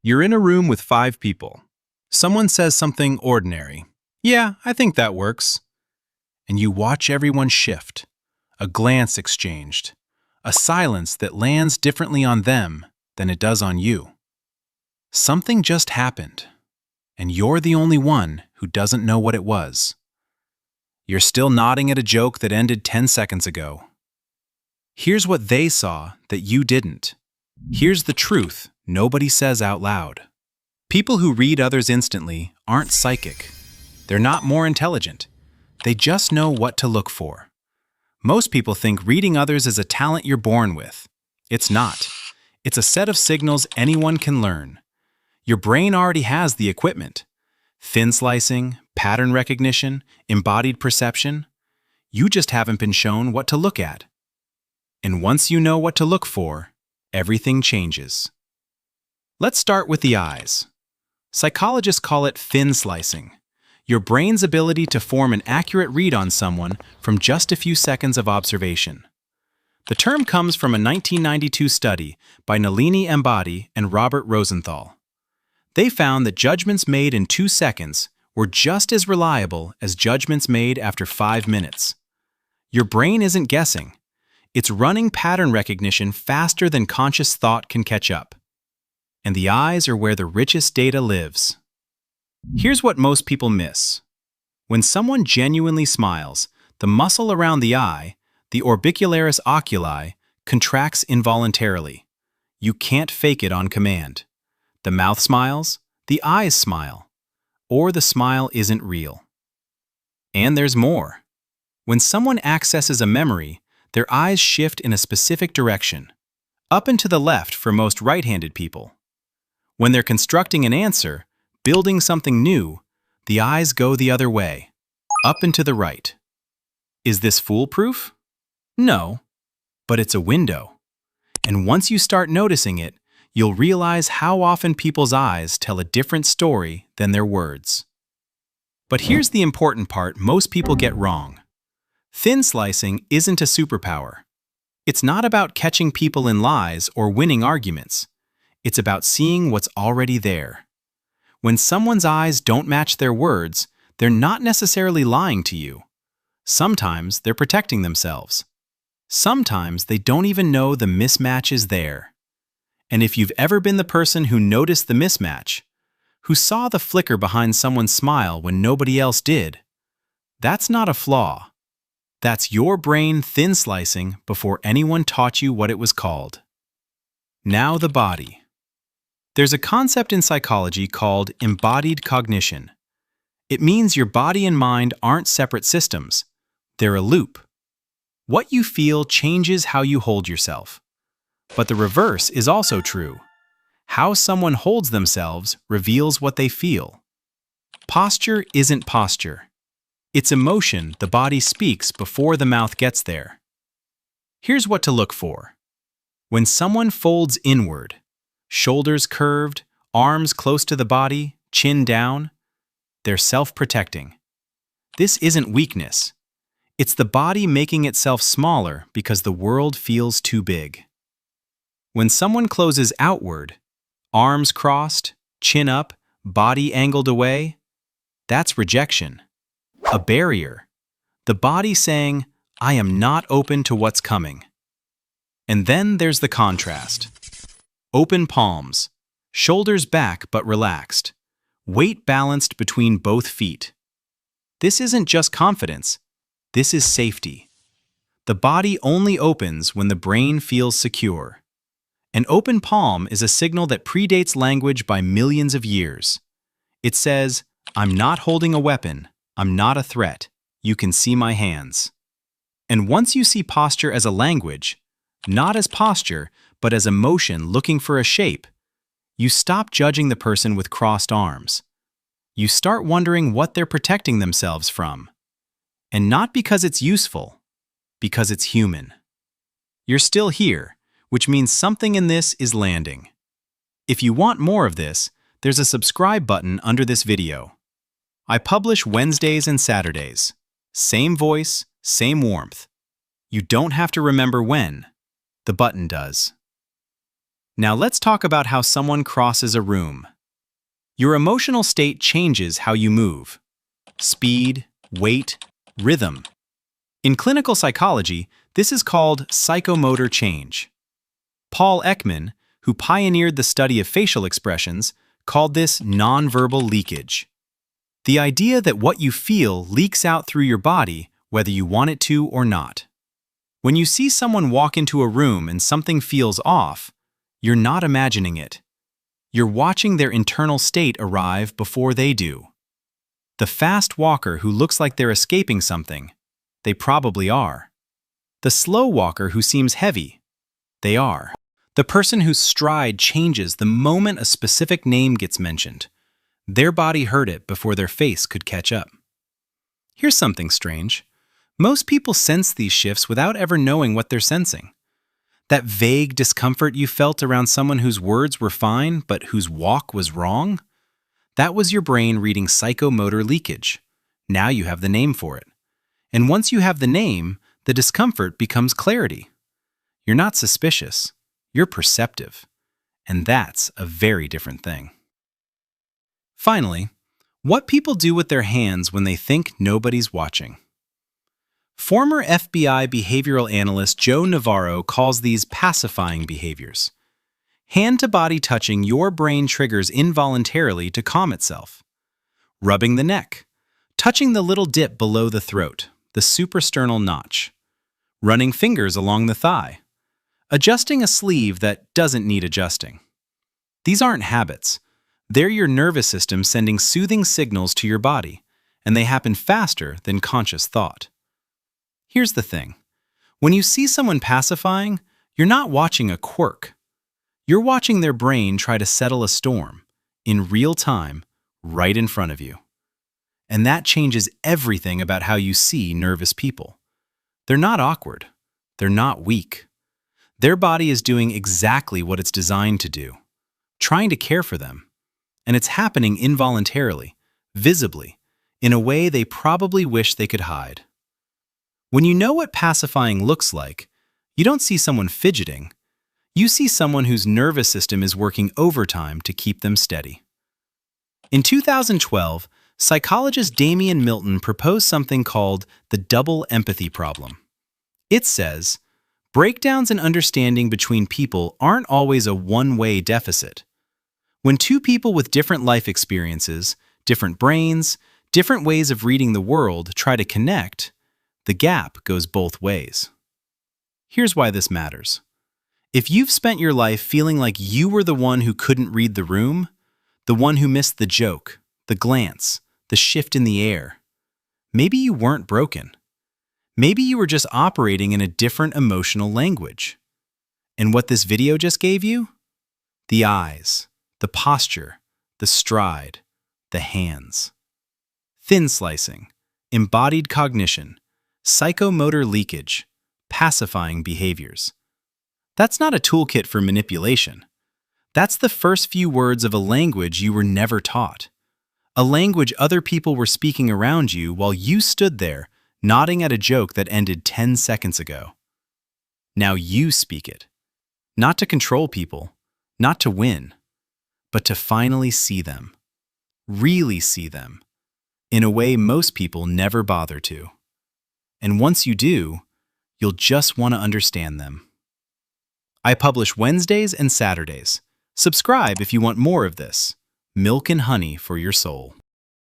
You're in a room with 5 people. Someone says something ordinary. Yeah, I think that works. And you watch everyone shift. A glance exchanged. A silence that lands differently on them than it does on you. Something just happened, and you're the only one who doesn't know what it was. You're still nodding at a joke that ended 10 seconds ago. Here's what they saw that you didn't. Here's the truth nobody says out loud. People who read others instantly aren't psychic. They're not more intelligent. They just know what to look for. Most people think reading others is a talent you're born with. It's not. It's a set of signals anyone can learn. Your brain already has the equipment. Thin slicing, pattern recognition, embodied perception. You just haven't been shown what to look at. And once you know what to look for, everything changes. Let's start with the eyes. Psychologists call it thin slicing. Your brain's ability to form an accurate read on someone from just a few seconds of observation. The term comes from a 1992 study by Nalini Ambady and Robert Rosenthal. They found that judgments made in 2 seconds were just as reliable as judgments made after 5 minutes. Your brain isn't guessing. It's running pattern recognition faster than conscious thought can catch up. And the eyes are where the richest data lives. Here's what most people miss. When someone genuinely smiles, the muscle around the eye, the orbicularis oculi, contracts involuntarily. You can't fake it on command. The mouth smiles, the eyes smile, or the smile isn't real. And there's more. When someone accesses a memory, their eyes shift in a specific direction, up and to the left for most right-handed people. When they're constructing an answer, building something new, the eyes go the other way, up and to the right. Is this foolproof? No, but it's a window. And once you start noticing it, you'll realize how often people's eyes tell a different story than their words. But here's the important part most people get wrong. Thin slicing isn't a superpower. It's not about catching people in lies or winning arguments. It's about seeing what's already there. When someone's eyes don't match their words, they're not necessarily lying to you. Sometimes they're protecting themselves. Sometimes they don't even know the mismatch is there. And if you've ever been the person who noticed the mismatch, who saw the flicker behind someone's smile when nobody else did, that's not a flaw. That's your brain thin slicing before anyone taught you what it was called. Now the body. There's a concept in psychology called embodied cognition. It means your body and mind aren't separate systems. They're a loop. What you feel changes how you hold yourself. But the reverse is also true. How someone holds themselves reveals what they feel. Posture isn't posture. It's emotion the body speaks before the mouth gets there. Here's what to look for. When someone folds inward, shoulders curved, arms close to the body, chin down, they're self-protecting. This isn't weakness. It's the body making itself smaller because the world feels too big. When someone closes outward, arms crossed, chin up, body angled away, that's rejection. A barrier. The body saying, I am not open to what's coming. And then there's the contrast. Open palms, shoulders back but relaxed, weight balanced between both feet. This isn't just confidence, this is safety. The body only opens when the brain feels secure. An open palm is a signal that predates language by millions of years. It says, I'm not holding a weapon, I'm not a threat, you can see my hands. And once you see posture as a language, not as posture, but as emotion looking for a shape, you stop judging the person with crossed arms. You start wondering what they're protecting themselves from. And not because it's useful, because it's human. You're still here, which means something in this is landing. If you want more of this, there's a subscribe button under this video. I publish Wednesdays and Saturdays. Same voice, same warmth. You don't have to remember when. The button does. Now let's talk about how someone crosses a room. Your emotional state changes how you move. Speed, weight, rhythm. In clinical psychology, this is called psychomotor change. Paul Ekman, who pioneered the study of facial expressions, called this nonverbal leakage. The idea that what you feel leaks out through your body whether you want it to or not. When you see someone walk into a room and something feels off, you're not imagining it. You're watching their internal state arrive before they do. The fast walker who looks like they're escaping something, they probably are. The slow walker who seems heavy, they are. The person whose stride changes the moment a specific name gets mentioned, their body heard it before their face could catch up. Here's something strange. Most people sense these shifts without ever knowing what they're sensing. That vague discomfort you felt around someone whose words were fine but whose walk was wrong? That was your brain reading psychomotor leakage. Now you have the name for it. And once you have the name, the discomfort becomes clarity. You're not suspicious. You're perceptive. And that's a very different thing. Finally, what people do with their hands when they think nobody's watching. Former FBI behavioral analyst Joe Navarro calls these pacifying behaviors. Hand-to-body touching your brain triggers involuntarily to calm itself. Rubbing the neck. Touching the little dip below the throat, the suprasternal notch. Running fingers along the thigh. Adjusting a sleeve that doesn't need adjusting. These aren't habits. They're your nervous system sending soothing signals to your body, and they happen faster than conscious thought. Here's the thing. When you see someone pacifying, you're not watching a quirk. You're watching their brain try to settle a storm, in real time, right in front of you. And that changes everything about how you see nervous people. They're not awkward. They're not weak. Their body is doing exactly what it's designed to do, trying to care for them. And it's happening involuntarily, visibly, in a way they probably wish they could hide. When you know what pacifying looks like, you don't see someone fidgeting. You see someone whose nervous system is working overtime to keep them steady. In 2012, psychologist Damian Milton proposed something called the double empathy problem. It says, breakdowns in understanding between people aren't always a one-way deficit. When two people with different life experiences, different brains, different ways of reading the world try to connect, the gap goes both ways. Here's why this matters. If you've spent your life feeling like you were the one who couldn't read the room, the one who missed the joke, the glance, the shift in the air, maybe you weren't broken. Maybe you were just operating in a different emotional language. And what this video just gave you? The eyes, the posture, the stride, the hands. Thin slicing, embodied cognition, psychomotor leakage, pacifying behaviors. That's not a toolkit for manipulation. That's the first few words of a language you were never taught. A language other people were speaking around you while you stood there, nodding at a joke that ended 10 seconds ago. Now you speak it. Not to control people, not to win, but to finally see them. Really see them. In a way most people never bother to. And once you do, you'll just want to understand them. I publish Wednesdays and Saturdays. Subscribe if you want more of this. Milk and honey for your soul.